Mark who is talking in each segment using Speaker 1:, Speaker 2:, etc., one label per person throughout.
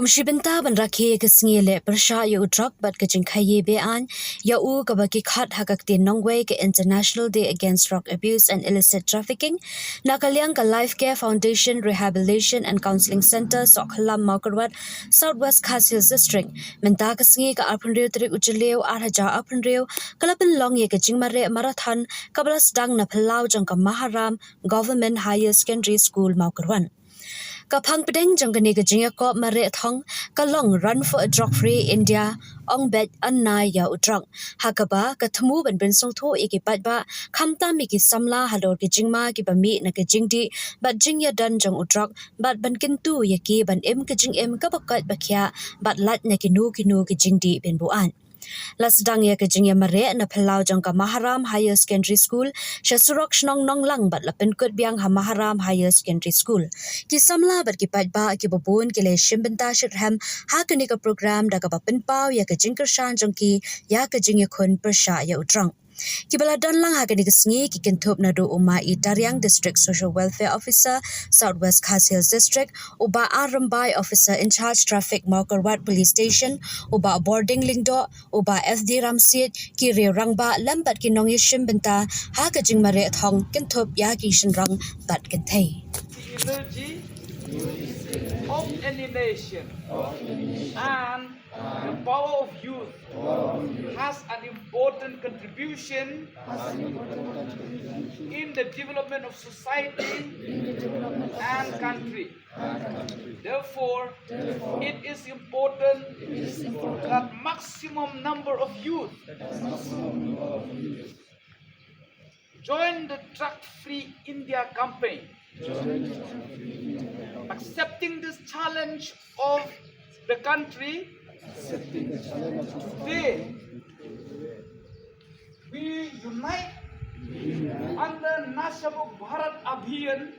Speaker 1: Kumshibinta ban rakhe kesngile persha yu drug bat kajing khaye be an ya u kabaki khat hakak tin nongway ke International Day Against Drug Abuse and Illicit Trafficking nakalyang ka Life Care Foundation Rehabilitation and Counseling Center Sokhalam Maukarwat Southwest Khas Hills District menta kesngi ka arpunreu trik ujileu arhaja arpunreu kalapin long ye kajing mare marathon kablas dang na phalau jang ka Maharam Government Higher Secondary School Maukarwan Kapang pedeng jang kani ka jinga ko mare thong kalong run for a drug free India ong bet annai ya utrang hakaba kathmu ban bin song tho ikipat ba khamta mi ki samla halor ki jingma ki bami na ki jingdi bat jing ya dan jang utrak bat ban kintu ya ki ban em ki jing em ka bakat bakhya bat lat na ki nu ki jingdi bin buan Lasdang ya kejing ya mare na phelau jang ka Maharam Higher Secondary School Shasurok shnong nong lang bat lapin kut biang ha Maharam Higher Secondary School ki samla bat ki pat ba ki babun ki le shimbenta shirham ha kani ka program da ka bapin pau ya kejing kershan jang ki ya kejing ya khun persha ya utrang Kibala dan lang hagani kesngi ki kentup nadu Uma Itariang District Social Welfare Officer Southwest Khas Hills District uba Arambai Officer in Charge Traffic Maukarwat Police Station uba Boarding Lingdo uba FD Ramsit ki rangba lambat ki nong yishim benta ha kajing mare thong kentup ya ki shinrang bat kentai
Speaker 2: Energy of any nation and the power of youth has an important contribution in the development of society and country. Therefore, it is important that maximum number of youth join the Drug-Free India campaign. Accepting this challenge of the country, today we unite under Nashamuk Bharat Abhiyan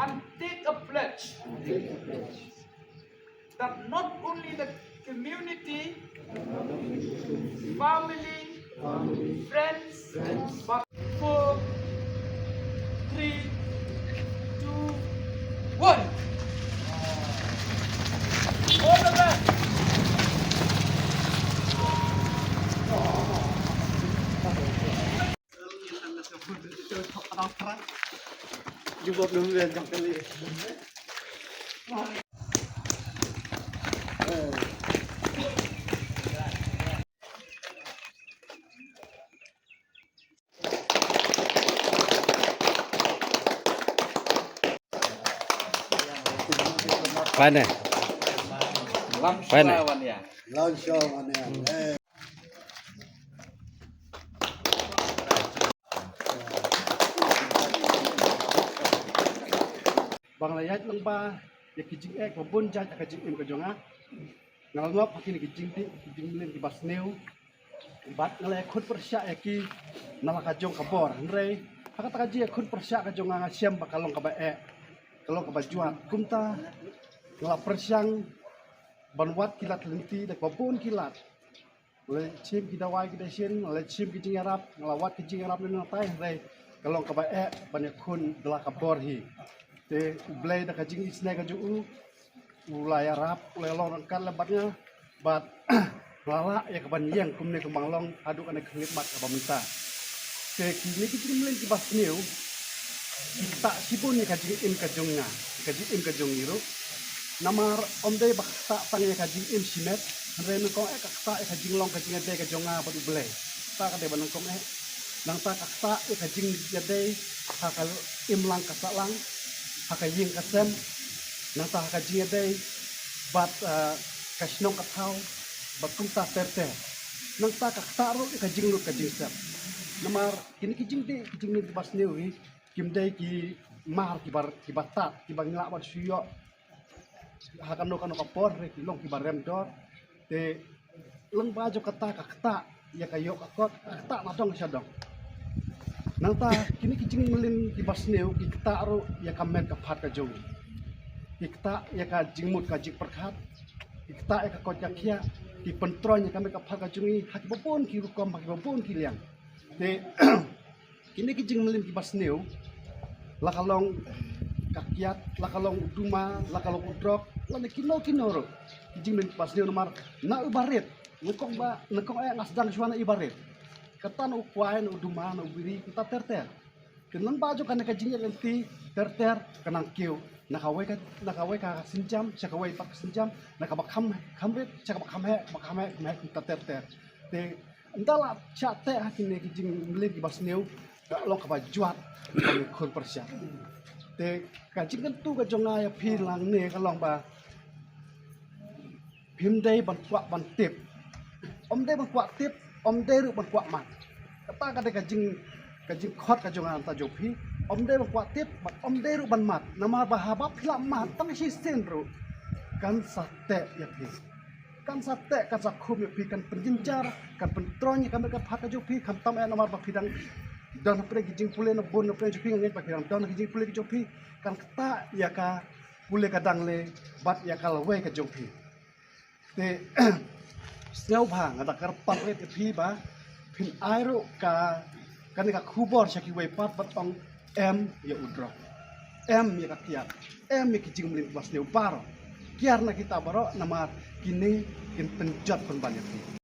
Speaker 2: and take a pledge that not only the community, family, friends, but 4, 3, 2, 1. All the best.
Speaker 3: Jumpa belum yang kali.
Speaker 4: Mana? Mana?
Speaker 3: Langsung mana? Bang layat lengpa ya kijing kebun jat kijing im kejonga ngalngop pakin kijing ti kijing lim ki basneu bat ngalay khut persya ya ki nalaka jong kabor nrei hakat kaji khut persya kejonga ngasiam bakalong kabae kalau kebajuan kumta ngalap persyang banwat kilat lenti dak babun kilat le chim kidawai kidasin le chim kijing arab ngalawat kijing arab le natai nrei kalau kabae banyak kun dela kabor hi te ublay da kajing isne kaju ulay arab ulay long kan lebatnya bat lala ya kaban yang kumne kemanglong adu kana khlimat ka pamita te kini kijing mlen ki basniu kita sipun ni kajing im kajungna kajing im kajung iru namar omde bakta tangya kajing im simet ren ko kakta kajing long kajing ade kajonga bat ublay ta kade banang kong nang ta kakta kajing jade hakal im lang kasalang hakaying kasem nang ta hakajing day bat kasnong kathaw bat kumta terte nang ta kaktaro kajing lut kajing sep namar kini kijing de kijing ni bas newi kimday ki mar ki batat ki bangla bat suyo hakan no kapor ki long ki barem dor te leng bajo kata kakta ya kayo kakot kakta madong sadong nang ta kini kijing melin ki basneu ki kta ro ya kamen ka phat ka jong ki kta ya ka jingmut ka jik perkhat ki kta ya ka kot ka khia ki pentron ya kamen ka phat ka jungi hak babon ki rukom hak babon ki liang te kini kijing melin ki basneu la kalong kakiat lakalong uduma lakalong udrok lan kino ro kijing men pas ni nomor na ibarit nekong ay ngasdang suana ibarit katan ukwain uduma na ubiri kita terter kenan baju kan kajing lenti terter kenang kiu nakawai ka sinjam sakawai pak sinjam nakabakam kamret sakabakam he kita terter te entahlah cate hakine kijing meli di basneu long kabajuat kami kon persia te kajing kan tu kajonga ya pilang ne kalong ba pimdai ban kwak ban tip omdai ban kwak tip omdai ru ban kwak mat kata kata kajing khot kajonga anta jopi omdai ban kwak tip omdai ru ban mat nama bahaba pilam mat tang histen ru kan sate ya pi kan sate kan sakum ya pi kan penjenjar kan pentronya kan mereka phat jopi kan tam nama bapidang dan pre kijing pule na bon na pre jopi ngai pakirang dan kijing pule jopi kan kata ya ka pule kadang le bat ya ka lawe ka jopi te sneu bang ada karpat le pi ba pin airo ka kan ka khubor shaki we pat bat ong em ya udro em ya kiat em ya kijing mlin was sneu paro kiar na kita baro nama kini kin penjat pun banyak